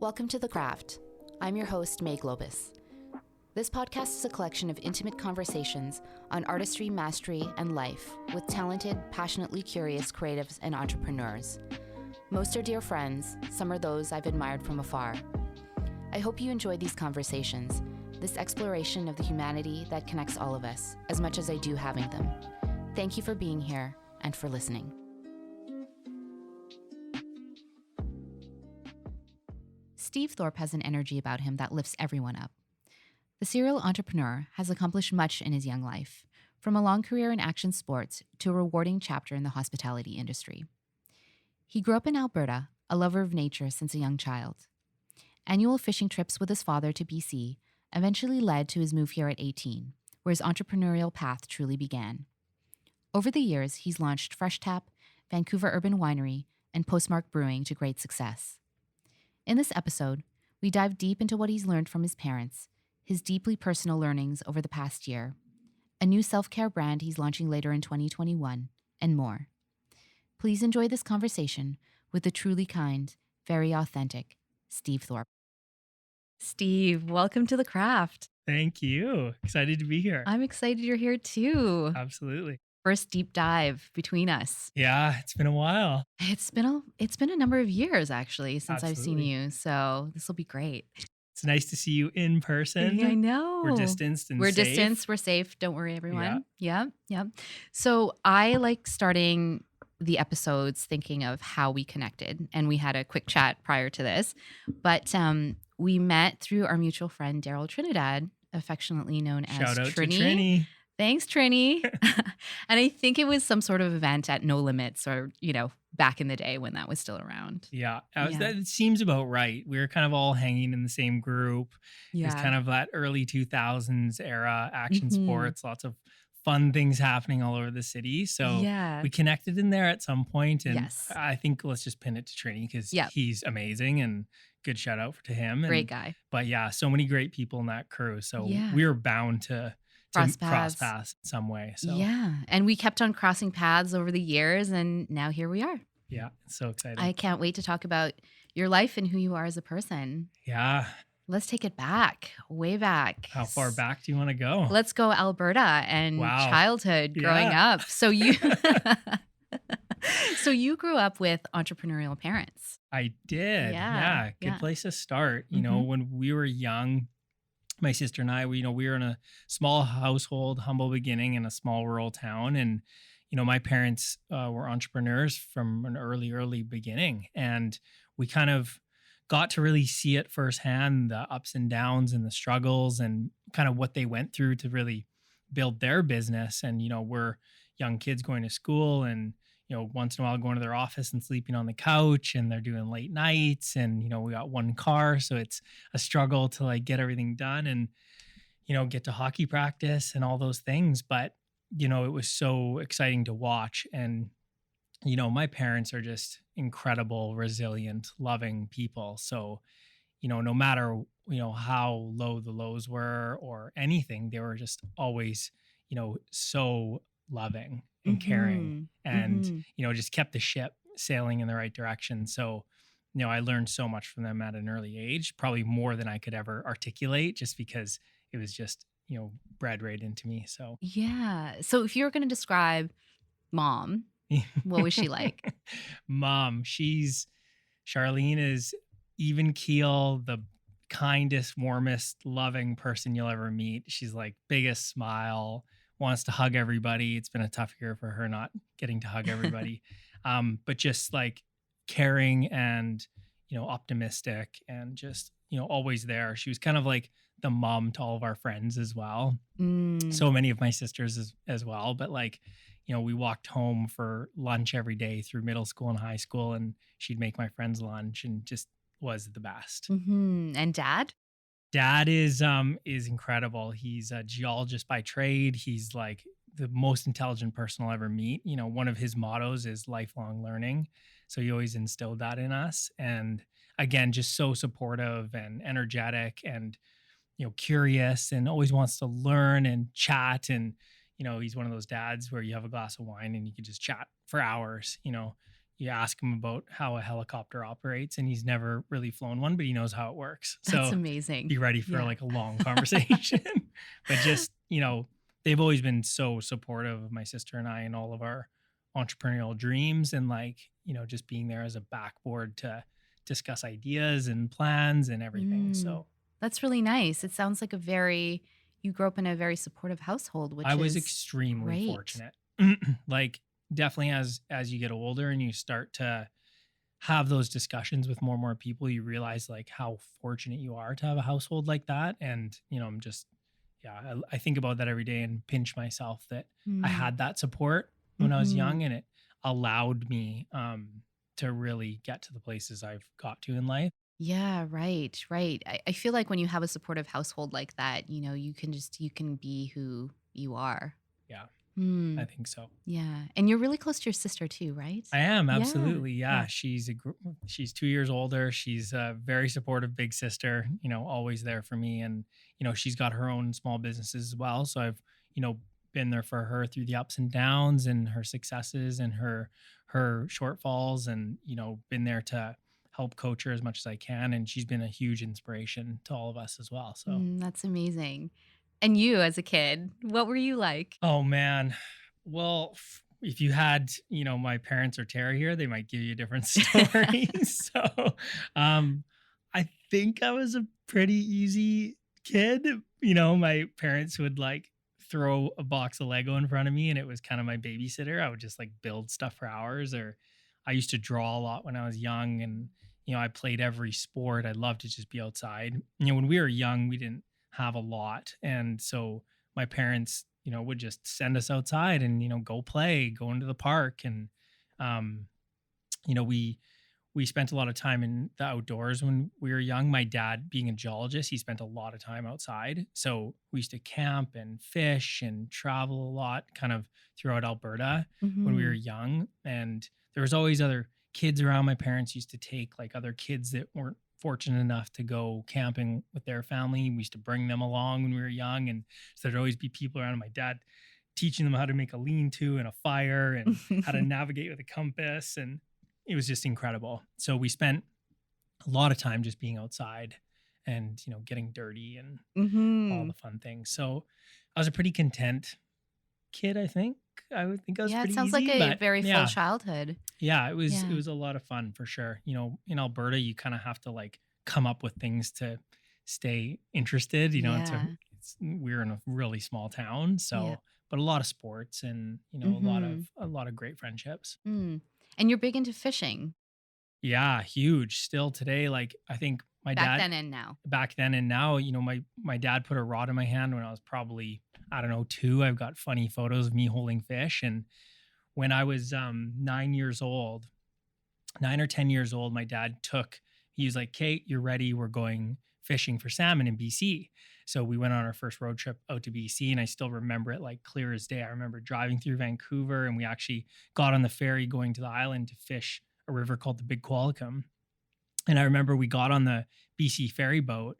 Welcome to The Craft. I'm your host, May Globus. This podcast is a collection of intimate conversations on artistry, mastery, and life with talented, passionately curious creatives and entrepreneurs. Most are dear friends, some are those I've admired from afar. I hope you enjoy these conversations, this exploration of the humanity that connects all of us, as much as I do having them. Thank you for being here and for listening. Steve Thorp has an energy about him that lifts everyone up. The serial entrepreneur has accomplished much in his young life, from a long career in action sports to a rewarding chapter in the hospitality industry. He grew up in Alberta, a lover of nature since a young child. Annual fishing trips with his father to BC eventually led to his move here at 18, where his entrepreneurial path truly began. Over the years, he's launched FreshTAP, Vancouver Urban Winery, and Postmark Brewing to great success. In this episode, we dive deep into what he's learned from his parents, his deeply personal learnings over the past year, a new self-care brand he's launching later in 2021, and more. Please enjoy this conversation with the truly kind, very authentic Steve Thorp. Steve, welcome to The Craft. Thank you. Excited to be here. I'm excited you're here too. Absolutely. First deep dive between us. Yeah, it's been a while. It's been a number of years actually since I've seen Absolutely. you, so this will be great. It's nice to see you in person. I know. We're distanced and We're safe. distanced. We're safe. Don't worry, everyone. Yeah. So I like starting the episodes thinking of how we connected, and we had a quick chat prior to this, but we met through our mutual friend Daryl Trinidad, affectionately known as Shout out Trini. to Trini. Thanks, Trini. And I think it was some sort of event at No Limits, or back in the day when that was still around. Yeah, that seems about right. We were kind of all hanging in the same group. Yeah. It was kind of that early 2000s era, action sports, lots of fun things happening all over the city. So we connected in there at some point. And I think let's just pin it to Trini because he's amazing, and good shout out to him. Great guy. But yeah, so many great people in that crew. So we were bound to cross paths in some way. So and we kept on crossing paths over the years, and now here we are. Yeah, it's so exciting. I can't wait to talk about your life and who you are as a person. Yeah. Let's take it back, way back. How far back do you want to go? Let's go Alberta and childhood growing up. So you So you grew up with entrepreneurial parents. I did. Yeah. Good place to start. You know, when we were young, my sister and I, we were in a small household, humble beginning in a small rural town. And, my parents were entrepreneurs from an early beginning. And we kind of got to really see it firsthand, the ups and downs and the struggles and kind of what they went through to really build their business. And, we're young kids going to school and, once in a while going to their office and sleeping on the couch, and they're doing late nights, and, we got one car. So it's a struggle to like get everything done and, get to hockey practice and all those things. But, it was so exciting to watch. And, my parents are just incredible, resilient, loving people. So, no matter, how low the lows were or anything, they were just always, so loving and caring and, just kept the ship sailing in the right direction. So, I learned so much from them at an early age, probably more than I could ever articulate, just because it was just, bred right into me. So, So if you were going to describe mom, what was she like? Mom, Charlene is even keel, the kindest, warmest, loving person you'll ever meet. She's like biggest smile, wants to hug everybody. It's been a tough year for her not getting to hug everybody. But just like caring and, optimistic and just, always there. She was kind of like the mom to all of our friends as well. So many of my sisters as well. But like, we walked home for lunch every day through middle school and high school, and she'd make my friends lunch and just was the best. And dad? Dad is incredible. He's a geologist by trade. He's like the most intelligent person I'll ever meet. One of his mottos is lifelong learning. So he always instilled that in us. And again, just so supportive and energetic and, curious and always wants to learn and chat. And, he's one of those dads where you have a glass of wine and you can just chat for hours, you ask him about how a helicopter operates, and he's never really flown one, but he knows how it works. That's So amazing. be ready for Yeah. like a long conversation. But just, they've always been so supportive of my sister and I and all of our entrepreneurial dreams, and like, just being there as a backboard to discuss ideas and plans and everything. Mm, So that's really nice. It sounds like you grew up in a very supportive household, I which was is extremely great. fortunate. Like, definitely as you get older and you start to have those discussions with more and more people, you realize like how fortunate you are to have a household like that. And, I'm just, yeah, I think about that every day and pinch myself that I Mm. had that support when I was Hmm. young, and it allowed me to really get to the places I've got to in life. Yeah, right, right. I feel like when you have a supportive household like that, you can be who you are. Yeah, Hmm. I think so. Yeah. And you're really close to your sister too, right? I am, Yeah. absolutely. Yeah. Yeah, she's 2 years older. She's a very supportive big sister, always there for me, and she's got her own small businesses as well. So I've, been there for her through the ups and downs and her successes and her shortfalls, and been there to help coach her as much as I can, and she's been a huge inspiration to all of us as well. So, That's amazing. And you as a kid, what were you like? oh man. Well, if you had, my parents or Tara here, they might give you different stories. So, um, I think I was a pretty easy kid. My parents would like throw a box of Lego in front of me, and it was kind of my babysitter. I would just like build stuff for hours, or I used to draw a lot when I was young, and I played every sport. I loved to just be outside. When we were young, we didn't have a lot, and so my parents, would just send us outside and, go play, go into the park. And, um, we spent a lot of time in the outdoors when we were young. My dad, being a geologist, he spent a lot of time outside. So we used to camp and fish and travel a lot kind of throughout Alberta when we were Hmm. young. And there was always other kids around. My parents used to take like other kids that weren't fortunate enough to go camping with their family. We used to bring them along when we were young. And so there'd always be people around. My dad teaching them how to make a lean-to and a fire and how to navigate with a compass. And it was just incredible. So we spent a lot of time just being outside and, getting dirty and all Hmm. the fun things. So I was a pretty content kid, I think. I would think I was Yeah, it pretty sounds like easy, a but very full yeah, childhood. yeah, it Yeah. was a lot of fun for sure. In Alberta, you kind of have to like come up with things to stay interested. Yeah. We're in a really small town, Yeah. so but a lot of sports and Hmm. a lot of great friendships. Mm. And you're big into fishing Yeah, huge. Still today, like I think my back dad then and now. back then and now, my dad put a rod in my hand when I was probably, I don't know, 2. I've got funny photos of me holding fish, and when I was 9 years old, 9 or 10 years old, my dad he was like, Kate, you're ready. We're going fishing for salmon in BC. So we went on our first road trip out to BC, and I still remember it like clear as day. I remember driving through Vancouver, and we actually got on the ferry going to the island to fish a river called the Big Qualicum. And I remember we got on the BC ferry boat,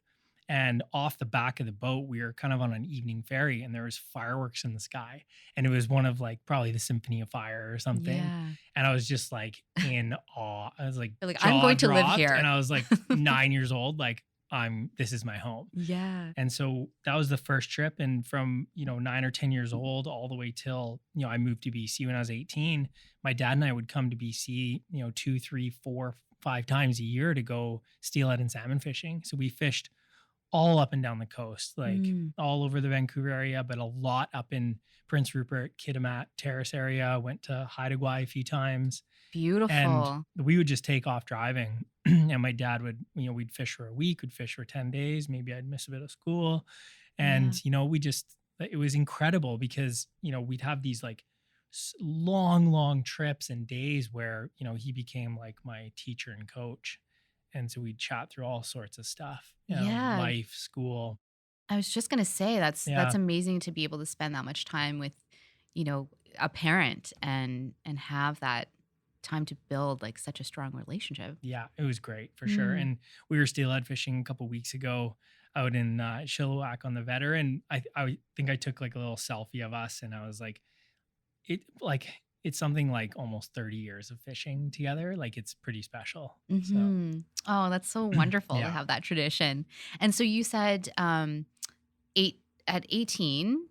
and off the back of the boat, we were kind of on an evening ferry, and there was fireworks in the sky. And it was one of like probably the Symphony of Fire or something. Yeah. And I was just like in awe. I was like You're like, I'm jaw going to live dropped. And here. I was like 9 years old, like this is my home. Yeah. And so that was the first trip. And from, 9 or 10 years old all the way till, I moved to BC when I was 18, my dad and I would come to BC, 2, 3, 4, 5 times a year to go steelhead and salmon fishing. So we fished all up and down the coast, like Mm. all over the Vancouver area, but a lot up in Prince Rupert, Kitimat, Terrace area. Went to Haida Gwaii a few times, and Beautiful. we would just take off driving. And my dad would, we'd fish for a week, would fish for 10 days. Maybe I'd miss a bit of school. And, Yeah. it was incredible because, we'd have these like long, long trips and days where, he became like my teacher and coach. And so we'd chat through all sorts of stuff, Yeah. life, school. I was just gonna say that's Yeah. amazing to be able to spend that much time with, a parent and have that time to build like such a strong relationship. Yeah. It was great for sure. Mm. And we were steelhead fishing a couple weeks ago out in Chilliwack on the Vetter. And I think I took like a little selfie of us, and I was like, it like it's something like almost 30 years of fishing together. Like it's pretty special. So Oh, that's so wonderful to yeah. have that tradition. And so you said eight at 18,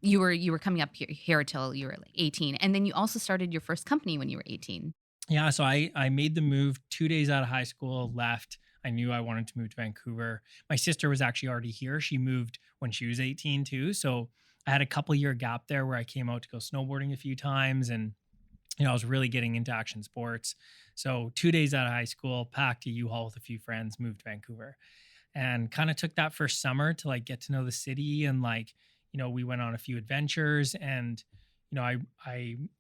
you were coming up here till you were like 18, and then you also started your first company when you were 18. Yeah, so I made the move 2 days out of high school, left. I knew I wanted to move to Vancouver. My sister was actually already here. She moved when she was 18 too. So I had a couple year gap there where I came out to go snowboarding a few times, and I was really getting into action sports. So 2 days out of high school, packed a U-Haul with a few friends, moved to Vancouver, and kind of took that first summer to like get to know the city. And like, we went on a few adventures, and I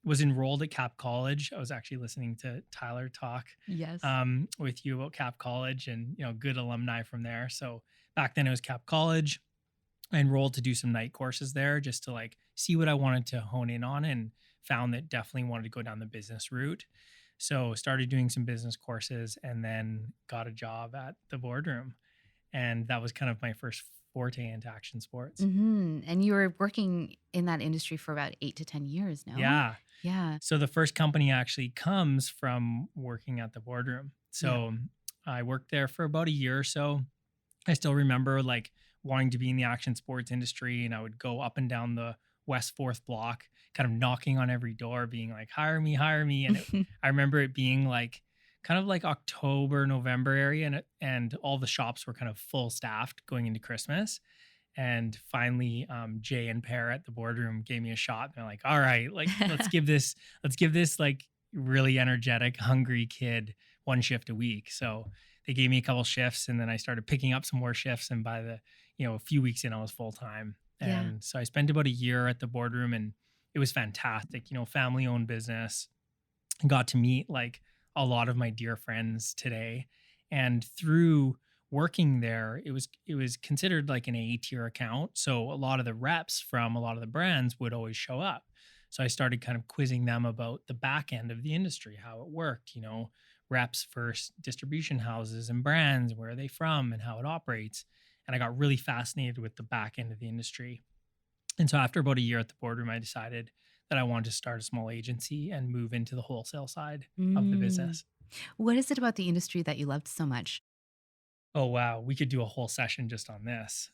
was enrolled at Cap College. I was actually listening to Tyler talk Yes. with you about Cap College, and good alumni from there. So back then it was Cap College. I enrolled to do some night courses there just to like see what I wanted to hone in on, and found that definitely wanted to go down the business route. So started doing some business courses, and then got a job at the boardroom. And that was kind of my first forte into action sports. And you were working in that industry for about 8 to 10 years, no? Yeah. Yeah. So the first company actually comes from working at the boardroom. So I worked there for about a year or so. I still remember like wanting to be in the action sports industry, and I would go up and down the West 4th block, kind of knocking on every door, being like, hire me, hire me. And I remember it being like kind of like October, November area, and all the shops were kind of full staffed going into Christmas. And finally, Jay and Pear at the boardroom gave me a shot. They're like, all right, like let's give this like really energetic, hungry kid one shift a week. So they gave me a couple shifts, and then I started picking up some more shifts. And by the, a few weeks in, I was full time. And so I spent about a year at the boardroom, and it was fantastic, family owned business. Got to meet like a lot of my dear friends today. And through working there, it was considered like an A tier account. So a lot of the reps from a lot of the brands would always show up. So I started kind of quizzing them about the back end of the industry, how it worked, reps versus distribution houses and brands, where are they from and how it operates. And I got really fascinated with the back end of the industry. And so after about a year at the boardroom, I decided that I wanted to start a small agency and move into the wholesale side of the business. What is it about the industry that you loved so much? Oh wow, we could do a whole session just on this.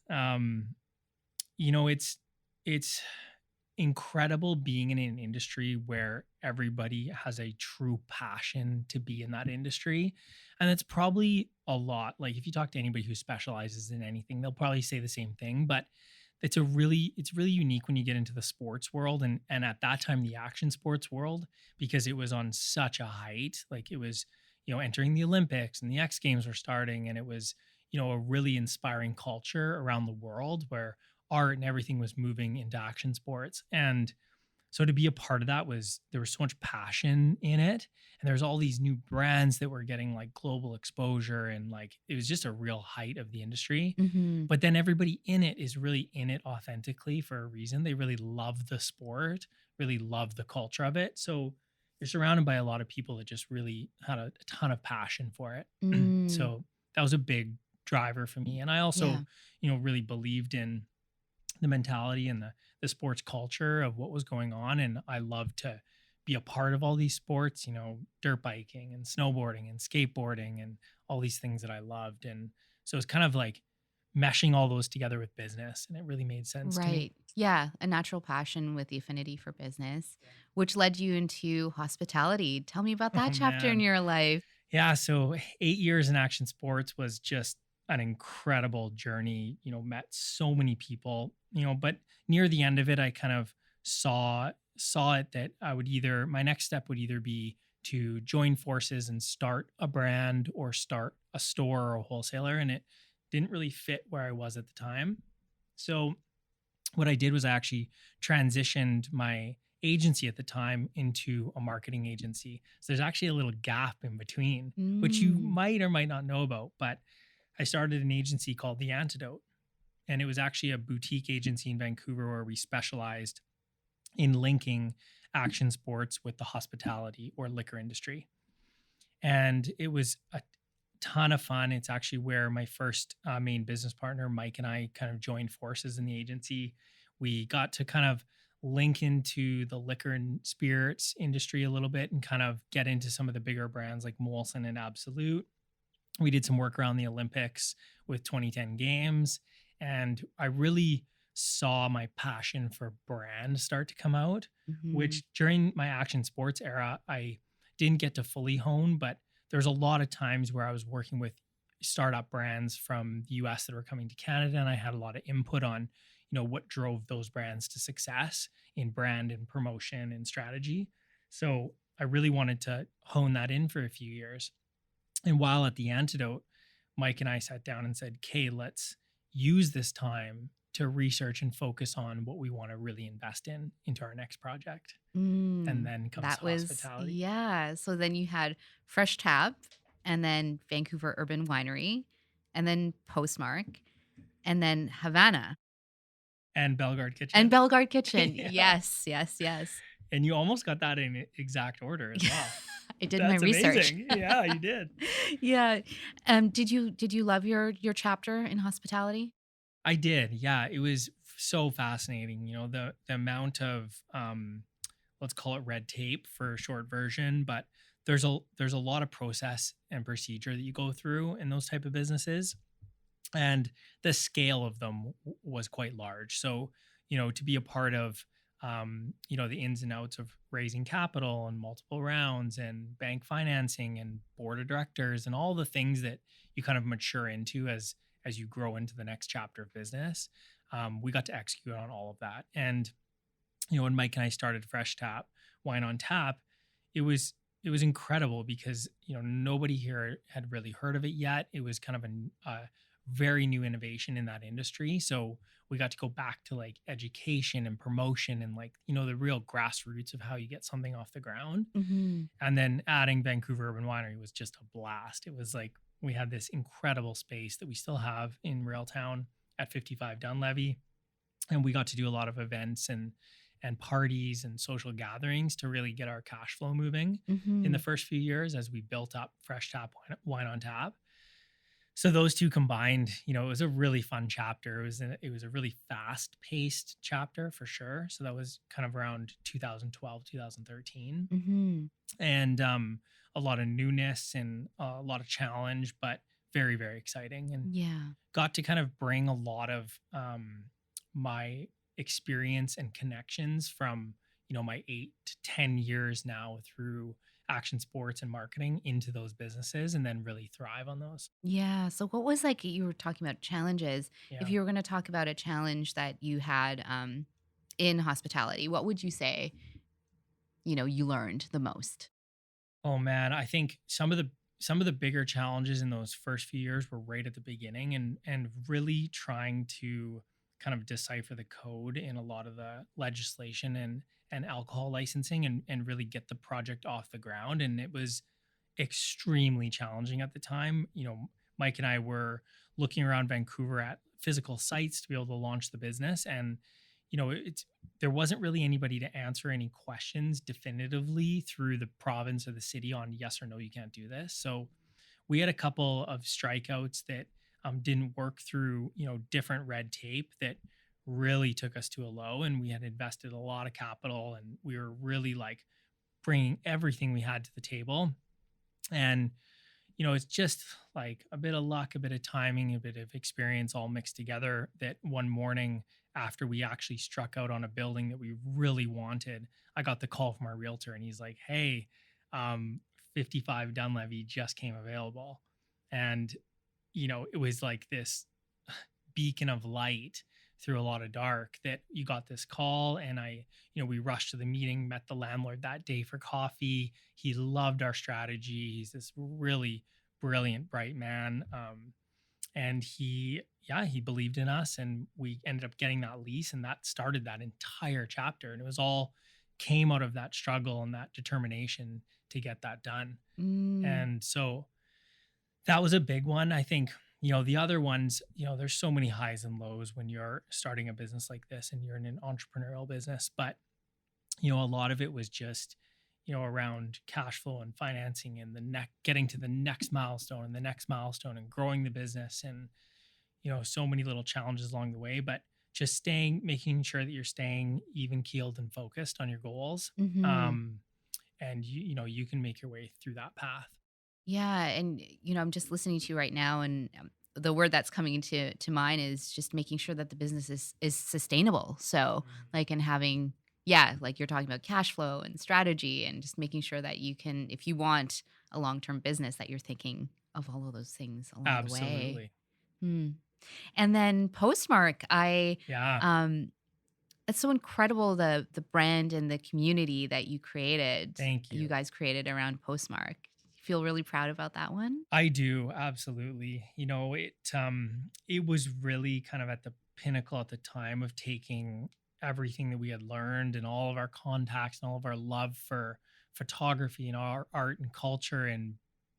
It's incredible being in an industry where everybody has a true passion to be in that industry. And it's probably a lot. Like if you talk to anybody who specializes in anything, they'll probably say the same thing, but it's really unique when you get into the sports world, and at that time the action sports world, because it was on such a height. Like it was, entering the Olympics, and the X Games were starting, and it was, a really inspiring culture around the world where art and everything was moving into action sports. And so to be a part of that, there was so much passion in it. And there's all these new brands that were getting like global exposure, and like it was just a real height of the industry. But then everybody in it is really in it authentically for a reason. They really love the sport, really love the culture of it. So you're surrounded by a lot of people that just really had a ton of passion for it. So that was a big driver for me. And I also, really believed in the mentality and the sports culture of what was going on. And I loved to be a part of all these sports, dirt biking and snowboarding and skateboarding and all these things that I loved. And so it's kind of like meshing all those together with business, and it really made sense to me. Right. Yeah. A natural passion with the affinity for business, which led you into hospitality. Tell me about that Oh chapter in man. your life. Yeah. So 8 years in action sports was just an incredible journey, met so many people, but near the end of it, I kind of saw it that my next step would either be to join forces and start a brand, or start a store or a wholesaler. And it didn't really fit where I was at the time. So what I did was I actually transitioned my agency at the time into a marketing agency. So there's actually a little gap in between, which you might or might not know about. But I started an agency called The Antidote. And it was actually a boutique agency in Vancouver where we specialized in linking action sports with the hospitality or liquor industry. And it was a ton of fun. It's actually where my first main business partner, Mike, and I kind of joined forces in the agency. We got to kind of link into the liquor and spirits industry a little bit and kind of get into some of the bigger brands like Molson and Absolute. We did some work around the Olympics with 2010 games, and I really saw my passion for brand start to come out, which during my action sports era, I didn't get to fully hone, but there's a lot of times where I was working with startup brands from the US that were coming to Canada, and I had a lot of input on, what drove those brands to success in brand and promotion and strategy. So I really wanted to hone that in for a few years. And while at the Antidote, Mike and I sat down and said, "Okay, let's use this time to research and focus on what we want to really invest into our next project." And then comes That was, hospitality. yeah. So then you had FreshTAP, and then Vancouver Urban Winery, and then Postmark, and then Havana. And Bellegarde Kitchen. And Bellegarde Kitchen. Yeah. Yes, yes, yes. And you almost got that in exact order as well. I did my research. Amazing. Yeah, you did. Yeah. Did you love your chapter in hospitality? I did. Yeah, it was so fascinating. The amount of let's call it red tape for a short version, but there's a lot of process and procedure that you go through in those type of businesses, and the scale of them was quite large. So to be a part of the ins and outs of raising capital and multiple rounds and bank financing and board of directors and all the things that you kind of mature into as you grow into the next chapter of business. We got to execute on all of that. And when Mike and I started FreshTAP, Wine on Tap, it was incredible because nobody here had really heard of it yet. It was kind of a very new innovation in that industry. So we got to go back to like education and promotion and the real grassroots of how you get something off the ground. And then adding Vancouver Urban Winery was just a blast. It was like we had this incredible space that we still have in Railtown at 55 Dunlevy. And we got to do a lot of events and parties and social gatherings to really get our cash flow moving in the first few years as we built up FreshTAP Wine on Tap. So those two combined, it was a really fun chapter. It was a really fast-paced chapter for sure. So that was kind of around 2012, 2013. And a lot of newness and a lot of challenge, but very, very exciting. And got to kind of bring a lot of my experience and connections from, my 8 to 10 years now through action sports and marketing into those businesses and then really thrive on those. Yeah. So what was you were talking about challenges. Yeah. If you were going to talk about a challenge that you had in hospitality, what would you say, you learned the most? Oh man, I think some of the bigger challenges in those first few years were right at the beginning and really trying to kind of decipher the code in a lot of the legislation and alcohol licensing and really get the project off the ground. And it was extremely challenging at the time. Mike and I were looking around Vancouver at physical sites to be able to launch the business. And, there wasn't really anybody to answer any questions definitively through the province or the city on yes or no, you can't do this. So we had a couple of strikeouts that didn't work through, different red tape that really took us to a low. And we had invested a lot of capital and we were really bringing everything we had to the table. And, it's just like a bit of luck, a bit of timing, a bit of experience all mixed together that one morning after we actually struck out on a building that we really wanted, I got the call from our realtor and he's like, "Hey, 55 Dunlevy just came available." And, it was like this beacon of light through a lot of dark that you got this call. And we rushed to the meeting, met the landlord that day for coffee. He loved our strategy. He's this really brilliant, bright man. And he believed in us and we ended up getting that lease and that started that entire chapter. And it was all came out of that struggle and that determination to get that done. And so that was a big one. I think, the other ones, there's so many highs and lows when you're starting a business like this and you're in an entrepreneurial business. But, a lot of it was just, around cash flow and financing and getting to the next milestone and the next milestone and growing the business and, so many little challenges along the way. But just making sure that you're staying even keeled and focused on your goals. Mm-hmm. And you can make your way through that path. Yeah, and I'm just listening to you right now, and the word that's coming to mind is just making sure that the business is sustainable. So, like, and having, yeah, like you're talking about cash flow and strategy, and just making sure that you can, if you want a long term business, that you're thinking of all of those things along the way. Absolutely. Hmm. And then Postmark, Yeah. um, it's so incredible the brand and the community that Thank you you. guys created around Postmark. You feel really proud about that one? I do, absolutely. It was really kind of at the pinnacle at the time of taking everything that we had learned and all of our contacts and all of our love for photography and our art and culture, and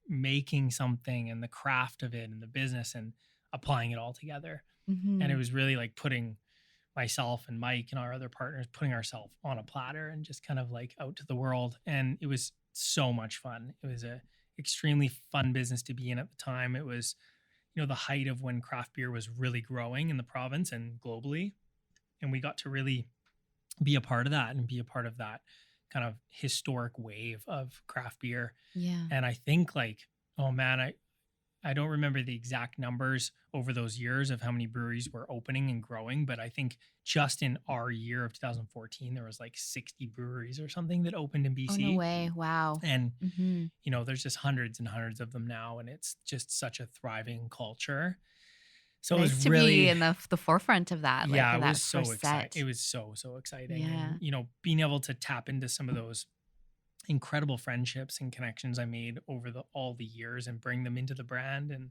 making something and the craft of it and the business, and applying it all together. And it Mhm. was really like putting myself and Mike and our other partners, putting ourselves on a platter and just kind of like out to the world. And it was so much fun. It was a extremely fun business to be in at the time. It was, the height of when craft beer was really growing in the province and globally. And we got to really be a part of that and be a part of that kind of historic wave of craft beer. Yeah. And I think like, oh man, I don't remember the exact numbers over those years of how many breweries were opening and growing, but I think just in our year of 2014, there was like 60 breweries or something that opened in Oh, no BC. way. Wow. And, Mhm. there's just hundreds and hundreds of them now, and it's just such a thriving culture. So it was Nice to be really, in the forefront of that, like, yeah, it of was that so first exciting. It set. was so, so exciting. And, Yeah. being able to tap into some of those incredible friendships and connections I made over all the years and bring them into the brand. And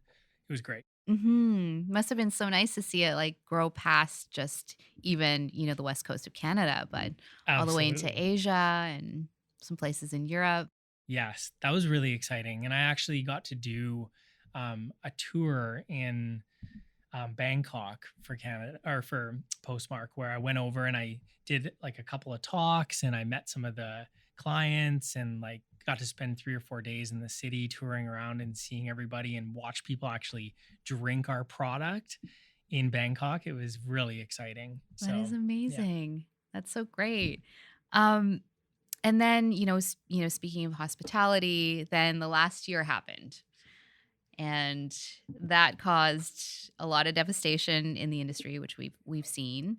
it was great. Mhm. Must have been so nice to see it, like, grow past just even, the West Coast of Canada, but all the way into Absolutely. Asia and some places in Europe. Yes, that was really exciting. And I actually got to do a tour in Bangkok for Canada, or for Postmark, where I went over and I did like a couple of talks and I met some of the clients, and like got to spend 3 or 4 days in the city touring around and seeing everybody and watch people actually drink our product in Bangkok. It was really exciting. That is So, yeah. amazing. That's so great. Um, and then, speaking of hospitality, then the last year happened, and that caused a lot of devastation in the industry, which we've seen.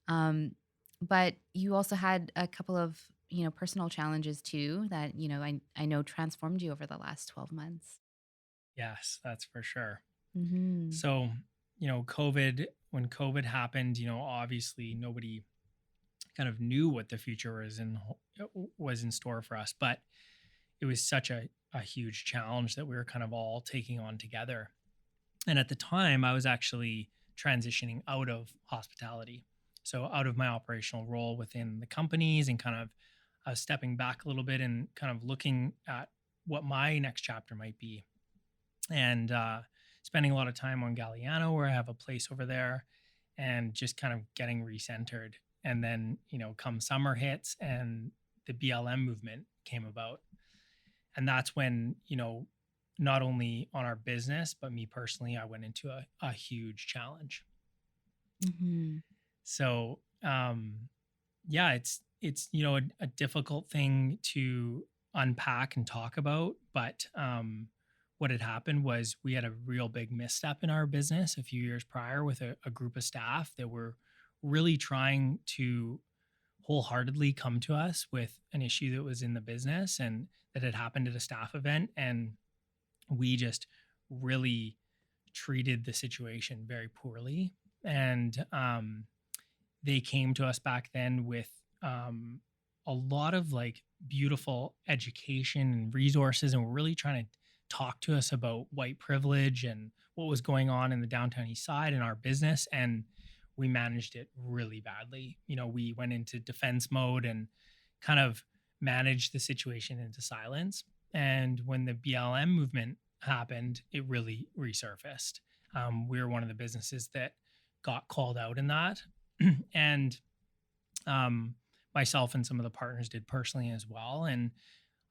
Um, but you also had a couple of personal challenges too that I know transformed you over the last 12 months. Yes, that's for sure. Hmm. So, when COVID happened, obviously nobody kind of knew what the future was in store for us, but it was such a huge challenge that we were kind of all taking on together. And at the time, I was actually transitioning out of hospitality. So out of my operational role within the companies, and kind of stepping back a little bit and kind of looking at what my next chapter might be. And spending a lot of time on Galliano, where I have a place over there, and just kind of getting recentered. And then, come summer hits and the BLM movement came about. And that's when, not only on our business, but me personally, I went into a huge challenge. Hmm. So, yeah, it's a difficult thing to unpack and talk about, but what had happened was we had a real big misstep in our business a few years prior with a group of staff that were really trying to wholeheartedly come to us with an issue that was in the business and that had happened at a staff event. And we just really treated the situation very poorly. And they came to us back then with a lot of like beautiful education and resources, and were really trying to talk to us about white privilege and what was going on in the downtown east side in our business. And we managed it really badly. We went into defense mode and kind of managed the situation into silence. And when the BLM movement happened, it really resurfaced. We were one of the businesses that got called out in that. And um, myself and some of the partners did personally as well. And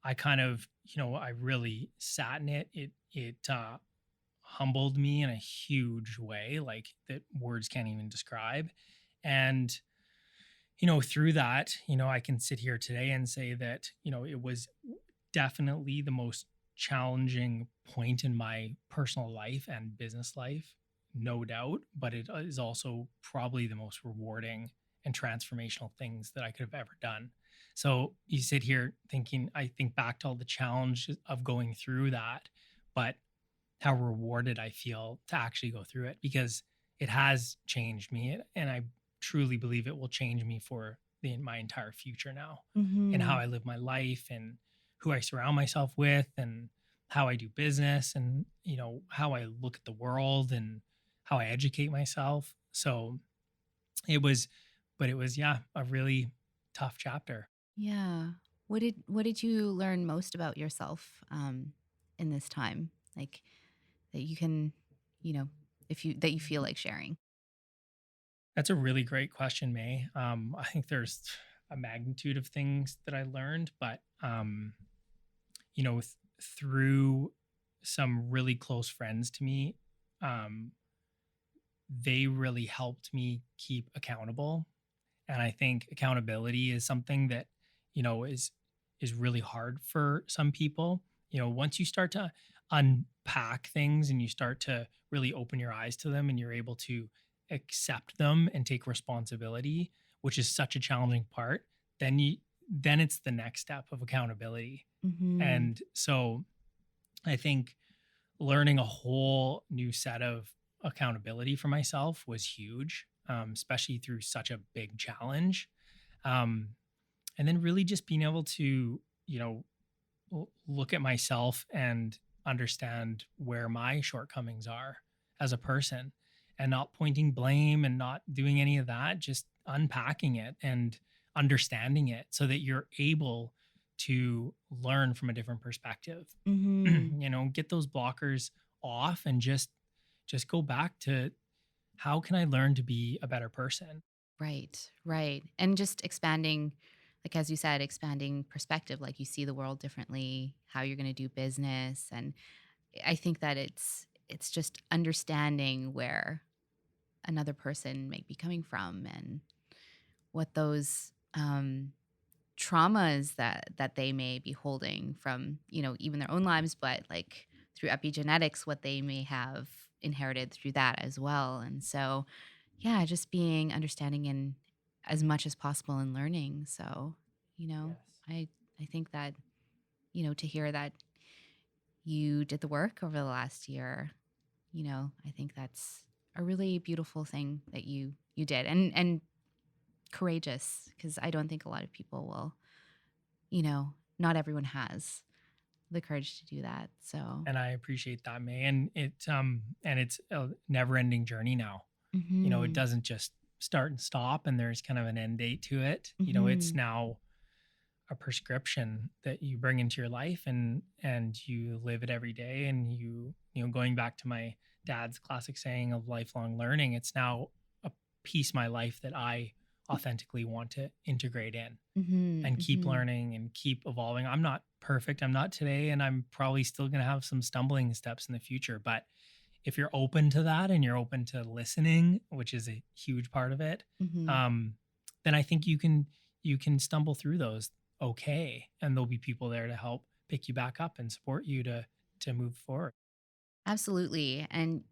I kind of, I really sat in it. It humbled me in a huge way, like that words can't even describe. And, through that, I can sit here today and say that, it was definitely the most challenging point in my personal life and business life, no doubt, but it is also probably the most rewarding and transformational things that I could have ever done. So you sit here thinking, I think back to all the challenges of going through that, but how rewarded I feel to actually go through it, because it has changed me. And I truly believe it will change me for my entire future now, and how Mm-hmm. I live my life, and who I surround myself with, and how I do business, and, how I look at the world, and how I educate myself. So it was, but it was, yeah, a really tough chapter. Yeah. What did you learn most about yourself in this time? Like that you can, you know, if you that you feel like sharing. That's a really great question, May. I think there's a magnitude of things that I learned, but through some really close friends to me, um, they really helped me keep accountable. And I think accountability is something that, is really hard for some people. Once you start to unpack things and you start to really open your eyes to them, and you're able to accept them and take responsibility, which is such a challenging part, then it's the next step of accountability. Mm-hmm. And so I think learning a whole new set of accountability for myself was huge, especially through such a big challenge. Um, and then really just being able to, look at myself and understand where my shortcomings are as a person, and not pointing blame and not doing any of that, just unpacking it and understanding it so that you're able to learn from a different perspective. Mm-hmm. Get those blockers off, and just go back to, how can I learn to be a better person? Right, right. And just expanding, like as you said, expanding perspective, like you see the world differently, how you're going to do business. And I think that it's just understanding where another person might be coming from and what those traumas that they may be holding from, even their own lives, but like through epigenetics, what they may have inherited through that as well. And so, yeah, just being understanding and as much as possible and learning. So, you know, Yes. I I think that, to hear that you did the work over the last year, I think that's a really beautiful thing that you did, and courageous, because I don't think a lot of people will, not everyone has the courage to do that. So, And I appreciate that, May. And it's a never ending journey now. It mhm, doesn't just start and stop and there's kind of an end date to it. It's mhm, now a prescription that you bring into your life, and you live it every day. And going back to my dad's classic saying of lifelong learning, it's now a piece of my life that I authentically want to integrate in mhm, and keep mhm. learning and keep evolving. I'm not perfect. I'm not today, and I'm probably still going to have some stumbling steps in the future. But if you're open to that, and you're open to listening, which is a huge part of it, Mhm. um, then I think you can stumble through those okay, and there'll be people there to help pick you back up and support you to move forward. Absolutely. And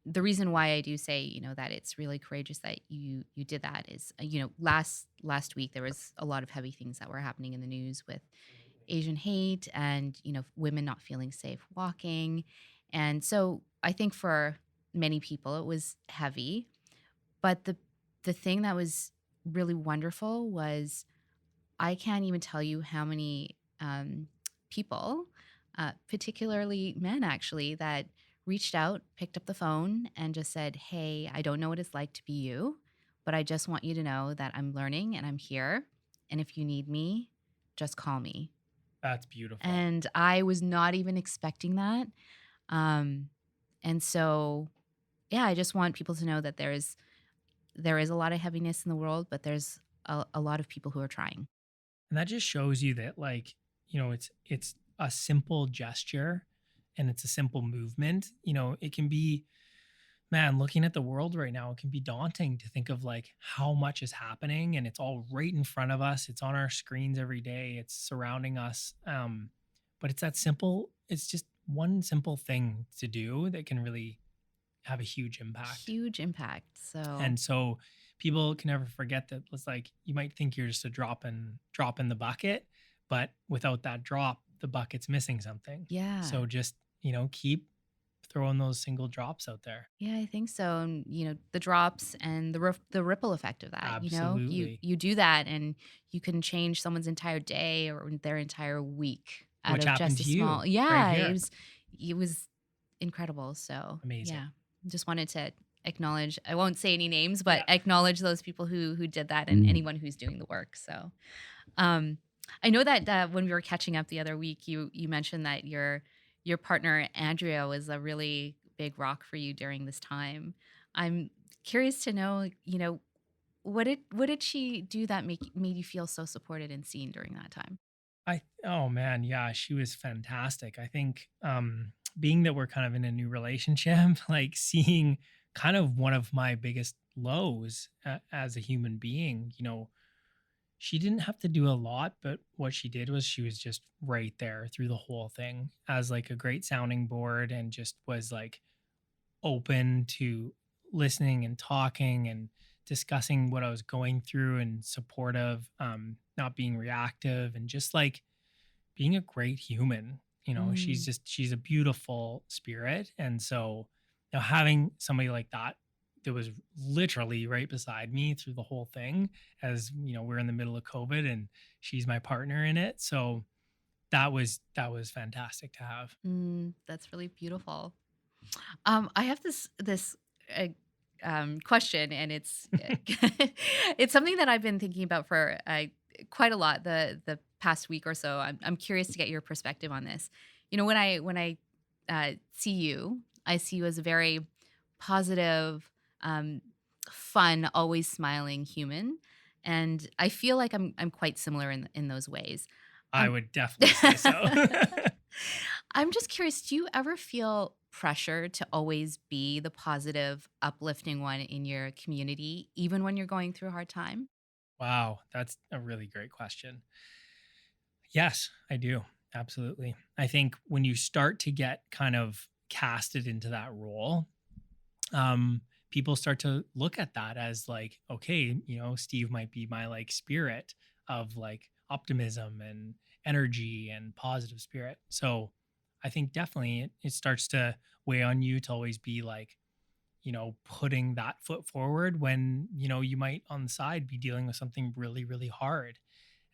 the reason why I do say, that it's really courageous that you did that is, last week there was a lot of heavy things that were happening in the news with Asian hate and, women not feeling safe walking. And so I think for many people it was heavy, but the thing that was really wonderful was I can't even tell you how many people, particularly men actually, that reached out, picked up the phone, and just said, "Hey, I don't know what it's like to be you, but I just want you to know that I'm learning and I'm here. And if you need me, just call me." That's beautiful. And I was not even expecting that. Um, and so, yeah, I just want people to know that there is a lot of heaviness in the world, but there's a lot of people who are trying. And that just shows you that, like, it's a simple gesture, and it's a simple movement. It can be man, looking at the world right now, it can be daunting to think of like how much is happening and it's all right in front of us. It's on our screens every day. It's surrounding us. But it's that simple, it's just one simple thing to do that can really have a huge impact. Huge impact. So, And so people can never forget that it's like you might think you're just a drop in the bucket, but without that drop, the bucket's missing something. yeah. So just, keep throwing those single drops out there. Yeah, I think so. And the drops and the ripple effect of that. You Absolutely. you do that, and you can change someone's entire day or their entire week out Which of happened just to a you small. right Yeah, here. it was incredible. So Amazing. yeah, just wanted to acknowledge. I won't say any names, but Yeah. acknowledge those people who did that, and anyone who's doing the work. So um, I know that when we were catching up the other week, you mentioned that your partner Andrea was a really big rock for you during this time. I'm curious to know, what did she do that made you feel so supported and seen during that time? Oh man, yeah, she was fantastic. I think being that we're kind of in a new relationship, like seeing kind of one of my biggest lows as a human being, she didn't have to do a lot, but what she did was she was just right there through the whole thing as like a great sounding board and just was like open to listening and talking and discussing what I was going through and supportive, not being reactive and just like being a great human. Mm, She's a beautiful spirit. And so, having somebody like that was literally right beside me through the whole thing, as we're in the middle of COVID and she's my partner in it. So that was fantastic to have. that's really beautiful. I have this uh, question, and it's something that I've been thinking about for quite a lot the past week or so. I'm curious to get your perspective on this. When I see you, I see you as a very positive, um, fun, always smiling human, and I feel like I'm quite similar in those ways. I I'm would definitely say so. I'm just curious, do you ever feel pressure to always be the positive, uplifting one in your community, even when you're going through a hard time? Wow, that's a really great question. Yes, I do. Absolutely. I think when you start to get kind of casted into that role, um, people start to look at that as like, okay, Steve might be my like spirit of like optimism and energy and positive spirit. So I think definitely it starts to weigh on you to always be like, putting that foot forward when, you might on the side be dealing with something really, really hard.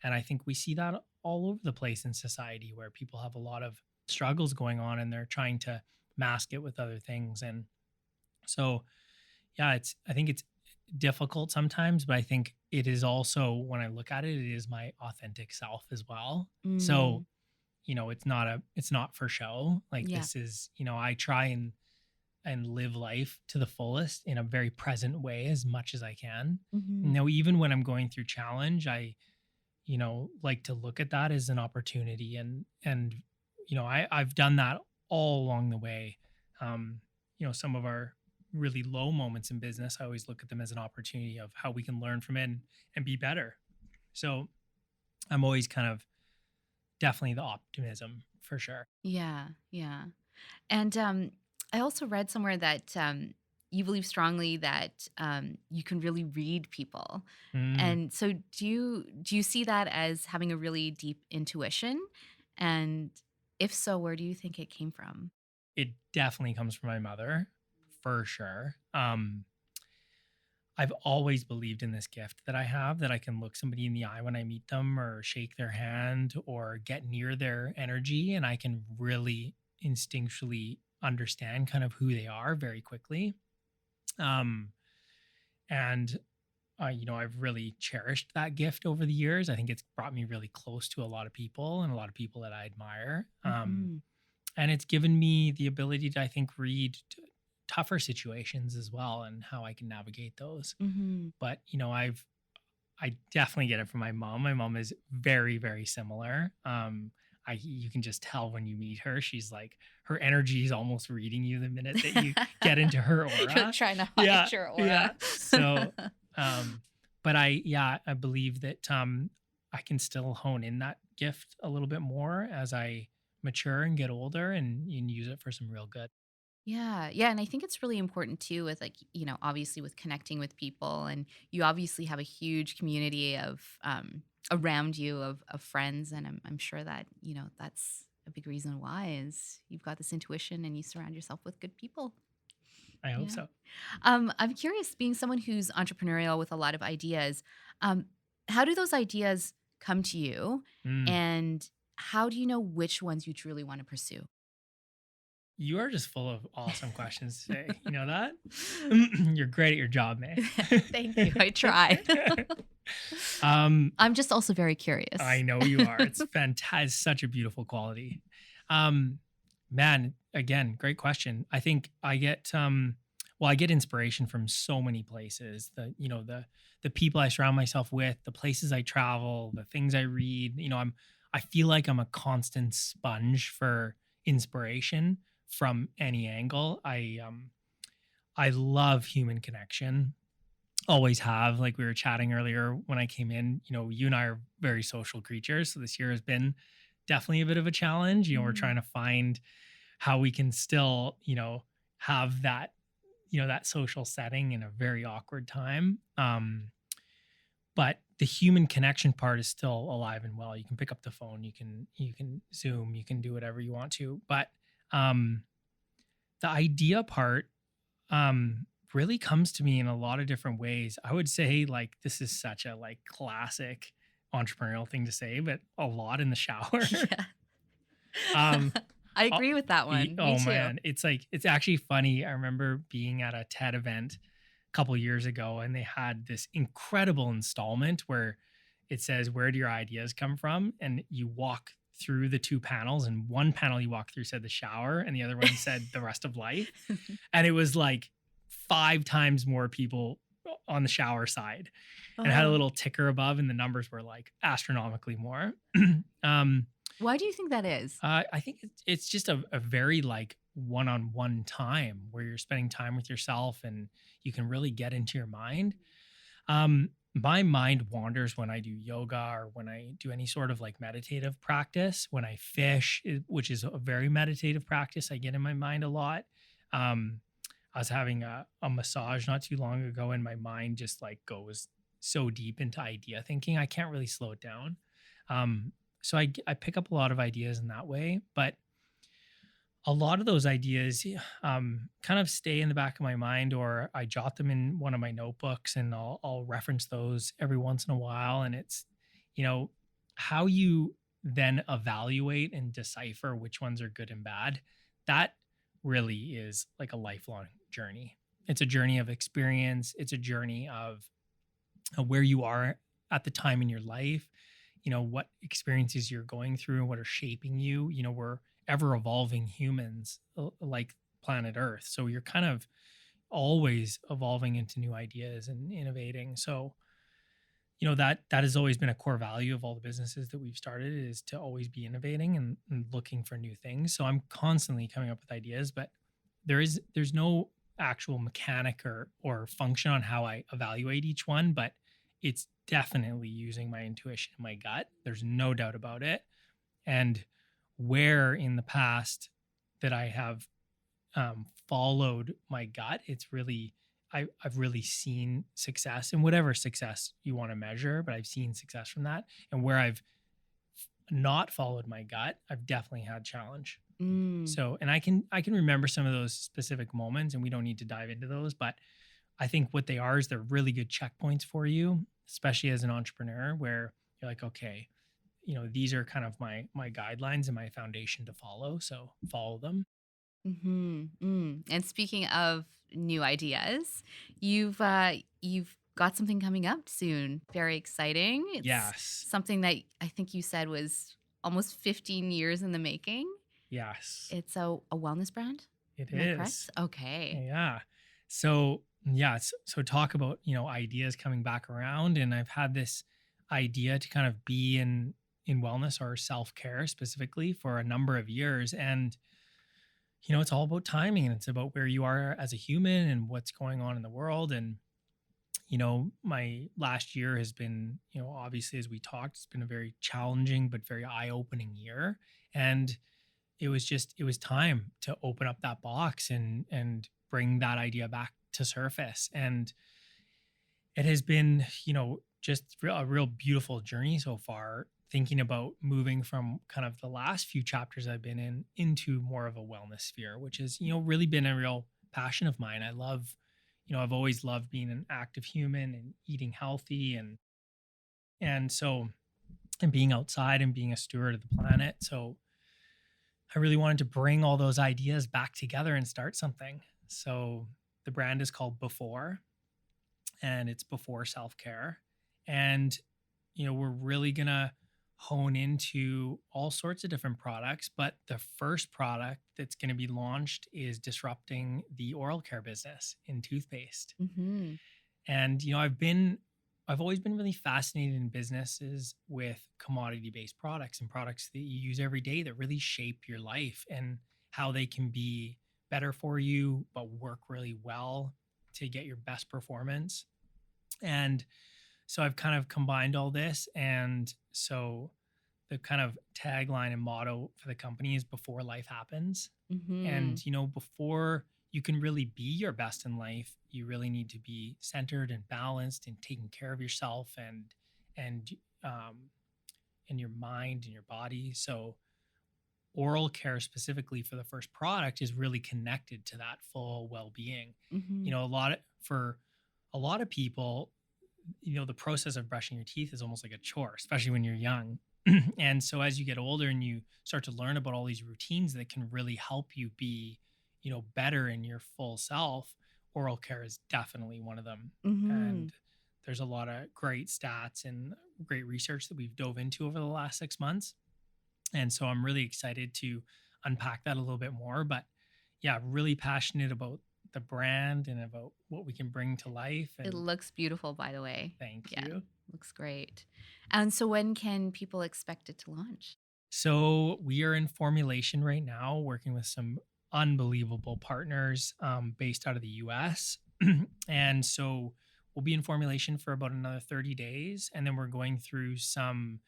And I think we see that all over the place in society where people have a lot of struggles going on and they're trying to mask it with other things. And so, yeah, I think it's difficult sometimes, but I think it is also, when I look at it, it is my authentic self as well. So, Mm, it's not for show. Like yeah. this is, I try and live life to the fullest in a very present way as much as I can. Hmm. Even when I'm going through challenge, I like to look at that as an opportunity and I've done that all along the way. Some of our really low moments in business, I always look at them as an opportunity of how we can learn from it and be better. So I'm always kind of definitely the optimism for sure. Yeah. Yeah. And I also read somewhere that you believe strongly that you can really read people. Mm, And so do you see that as having a really deep intuition? And if so, where do you think it came from? it definitely comes from my mother for sure. I've always believed in this gift that I have, that I can look somebody in the eye when I meet them or shake their hand or get near their energy, and I can really instinctually understand kind of who they are very quickly. Um, and I've really cherished that gift over the years. I think it's brought me really close to a lot of people and a lot of people that I admire. Hmm. And it's given me the ability to, I think, read tougher situations as well and how I can navigate those. Hmm. But I definitely get it from my mom. My mom is very, very similar. you can just tell when you meet her, she's like, her energy is almost reading you the minute that you get into her aura. You're trying to hide your aura. Yeah. So, but I believe that I can still hone in that gift a little bit more as I mature and get older and use it for some real good. Yeah. Yeah. And I think it's really important too, with like, obviously with connecting with people. And you obviously have a huge community of around you of friends. And I'm sure that, that's a big reason why is you've got this intuition and you surround yourself with good people. I hope so. I'm curious, being someone who's entrepreneurial with a lot of ideas, how do those ideas come to you? And how do you know which ones you truly want to pursue? You are just full of awesome questions today. You know that? You're great at your job, May. Thank you. I try. I'm just also very curious. I know you are. It's fantastic. Such a beautiful quality. Man, again, great question. I think I get I get inspiration from so many places. The people I surround myself with, the places I travel, the things I read. I feel like I'm a constant sponge for inspiration from any angle. I love human connection. Always have. Like we were chatting earlier when I came in, you and I are very social creatures. So this year has been definitely a bit of a challenge. We're trying to find how we can still, have that, that social setting in a very awkward time. But the human connection part is still alive and well. You can pick up the phone, you can Zoom, you can do whatever you want to. But the idea part really comes to me in a lot of different ways. I would say like this is such a like classic entrepreneurial thing to say, but a lot in the shower. Yeah. I agree with that one. Me too. Man, it's actually funny. I remember being at a TED event a couple years ago, and they had this incredible installment where it says, "Where do your ideas come from?" And you walk through the two panels, and one panel you walk through said the shower, and the other one said the rest of life. And it was like 5 times more people on the shower side, and it had a little ticker above, and the numbers were like astronomically more. Why do you think that is? I think it's just a very like one-on-one time where you're spending time with yourself and you can really get into your mind. My mind wanders when I do yoga or when I do any sort of like meditative practice. When I fish, which is a very meditative practice, I get in my mind a lot. I was having a massage not too long ago, and my mind just like goes so deep into idea thinking. I can't really slow it down. So I pick up a lot of ideas in that way, but a lot of those ideas kind of stay in the back of my mind, or I jot them in one of my notebooks, and I'll reference those every once in a while. And it's, how you then evaluate and decipher which ones are good and bad. That really is like a lifelong journey. It's a journey of experience. It's a journey of where you are at the time in your life, what experiences you're going through and what are shaping you. We're ever evolving humans like planet Earth. So you're kind of always evolving into new ideas and innovating. So, that has always been a core value of all the businesses that we've started, is to always be innovating and looking for new things. So I'm constantly coming up with ideas, but there's no actual mechanic or function on how I evaluate each one, but it's definitely using my intuition and my gut. There's no doubt about it. And where in the past that I have followed my gut, it's really, I've really seen success in whatever success you want to measure, but I've seen success from that. And where I've not followed my gut, I've definitely had challenge. So, and I can remember some of those specific moments, and we don't need to dive into those, but I think what they are is they're really good checkpoints for you, especially as an entrepreneur, where you're like, okay, these are kind of my guidelines and my foundation to follow. So follow them. And speaking of new ideas, you've got something coming up soon. Very exciting. Yes. Something that I think you said was almost 15 years in the making. Yes. It's a wellness brand. It Am is. I correct? Okay. Yeah. So talk about, ideas coming back around. And I've had this idea to kind of be in in wellness or self-care specifically for a number of years. And, it's all about timing, and it's about where you are as a human and what's going on in the world. And, my last year has been, obviously, as we talked, it's been a very challenging but very eye-opening year. And it was time to open up that box and bring that idea back to surface. And it has been, just a real beautiful journey so far, thinking about moving from kind of the last few chapters I've been in into more of a wellness sphere, which has, really been a real passion of mine. I love, I've always loved being an active human and eating healthy, and so, and being outside and being a steward of the planet. So I really wanted to bring all those ideas back together and start something. So the brand is called Before, and it's before self-care. And, we're really going to hone into all sorts of different products. But the first product that's going to be launched is disrupting the oral care business in toothpaste. Mm-hmm. And, I've always been really fascinated in businesses with commodity-based products and products that you use every day that really shape your life and how they can be better for you, but work really well to get your best performance. And so I've kind of combined all this. And so the kind of tagline and motto for the company is before life happens. Mm-hmm. And, before you can really be your best in life, you really need to be centered and balanced and taking care of yourself and in your mind and your body. So oral care specifically for the first product is really connected to that full well-being. Mm-hmm. For a lot of people, the process of brushing your teeth is almost like a chore, especially when you're young. And so as you get older and you start to learn about all these routines that can really help you be, better in your full self, oral care is definitely one of them. Mm-hmm. And there's a lot of great stats and great research that we've dove into over the last 6 months. And so I'm really excited to unpack that a little bit more. But yeah, really passionate about the brand and about what we can bring to life. And it looks beautiful, by the way. Thank you. Looks great. And so when can people expect it to launch? So we are in formulation right now, working with some unbelievable partners based out of the US. And so we'll be in formulation for about another 30 days. And then we're going through some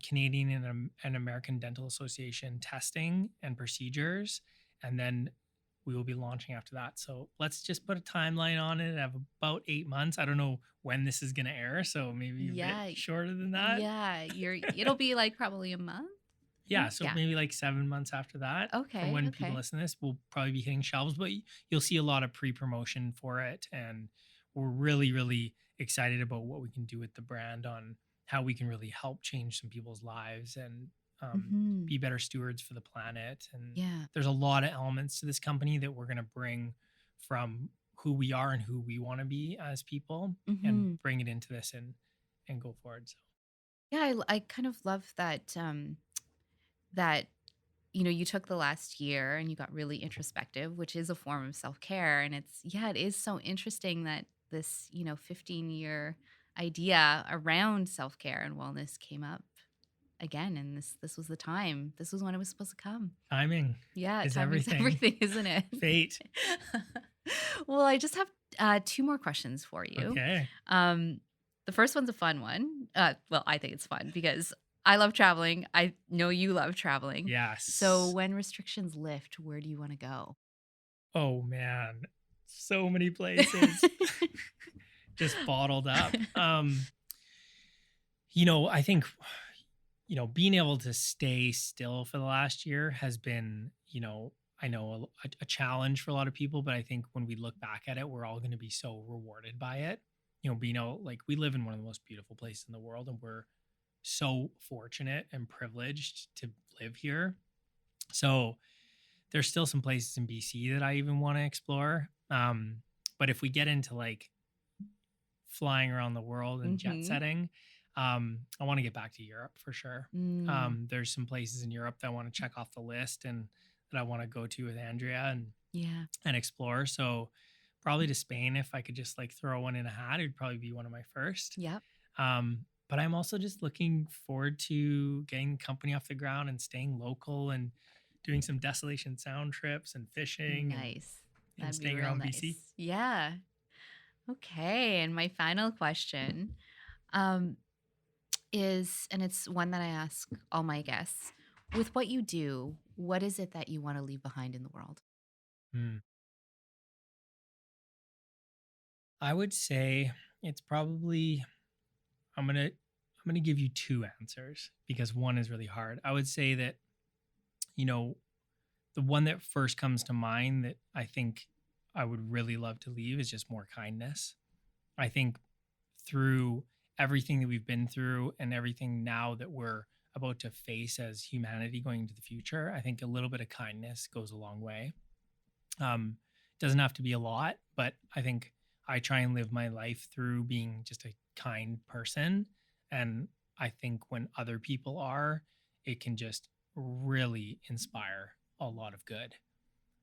Canadian and American Dental Association testing and procedures. And then we will be launching after that. So let's just put a timeline on it of about 8 months. I don't know when this is going to air, so maybe a bit shorter than that. Yeah, it'll be like probably a month. Yeah, so maybe like 7 months after that. Okay. From when people listen to this, we'll probably be hitting shelves, but you'll see a lot of pre-promotion for it. And we're really, really excited about what we can do with the brand on how we can really help change some people's lives and be better stewards for the planet. And there's a lot of elements to this company that we're going to bring from who we are and who we want to be as people and bring it into this and go forward. So yeah, I kind of love that that you took the last year and you got really introspective, which is a form of self-care. And it is so interesting that this 15-year idea around self-care and wellness came up again, and this was the time. This was when it was supposed to come. Timing. Yeah, is timing everything. Is everything, isn't it? Fate. Well, I just have 2 more questions for you. Okay. The first one's a fun one. Well, I think it's fun because I love traveling. I know you love traveling. Yes. So when restrictions lift, where do you want to go? Oh man, so many places. Just bottled up. I think being able to stay still for the last year has been, I know a challenge for a lot of people, but I think when we look back at it, we're all going to be so rewarded by it. Being able, like, we live in one of the most beautiful places in the world, and we're so fortunate and privileged to live here. So there's still some places in BC that I even want to explore. But if we get into like flying around the world and jet setting, I want to get back to Europe for sure. There's some places in Europe that I want to check off the list and that I want to go to with Andrea and explore. So probably to Spain, if I could just like throw one in a hat, it'd probably be one of my first. Yep. But I'm also just looking forward to getting the company off the ground and staying local and doing some Desolation Sound trips and fishing Nice. and That'd be staying real around nice. BC. Yeah. Okay. And my final question um, is, and it's one that I ask all my guests, with what you do, what is it that you want to leave behind in the world? Hmm. I would say it's probably I'm gonna give you two answers because one is really hard. I would say that, you know, the one that first comes to mind that I think I would really love to leave is just more kindness. I think through everything that we've been through and everything now that we're about to face as humanity going into the future, I think a little bit of kindness goes a long way. Doesn't have to be a lot, but I think I try and live my life through being just a kind person. And I think when other people are, it can just really inspire a lot of good.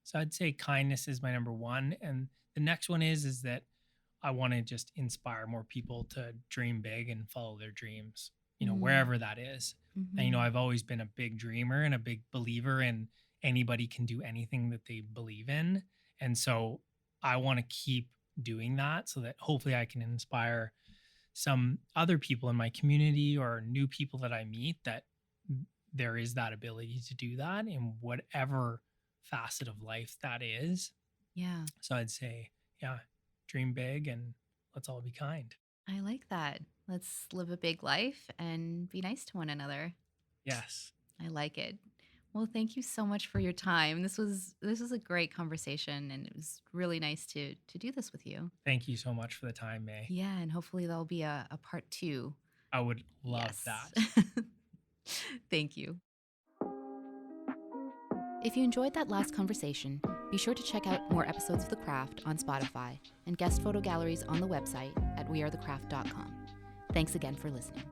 So I'd say kindness is my number one. And the next one is that I want to just inspire more people to dream big and follow their dreams, Mm. wherever that is. And, Hmm. I've always been a big dreamer and a big believer in anybody can do anything that they believe in. And so I want to keep doing that so that hopefully I can inspire some other people in my community or new people that I meet that there is that ability to do that in whatever facet of life that is. Yeah, So I'd say, yeah, dream big and let's all be kind. I like that. Let's live a big life and be nice to one another. Yes. I like it. Well, thank you so much for your time. This was a great conversation, and it was really nice to do this with you. Thank you so much for the time, May. Yeah, and hopefully there'll be a part two. I would love Yes. that. Thank you. If you enjoyed that last conversation, be sure to check out more episodes of The Craft on Spotify and guest photo galleries on the website at wearethecraft.com. Thanks again for listening.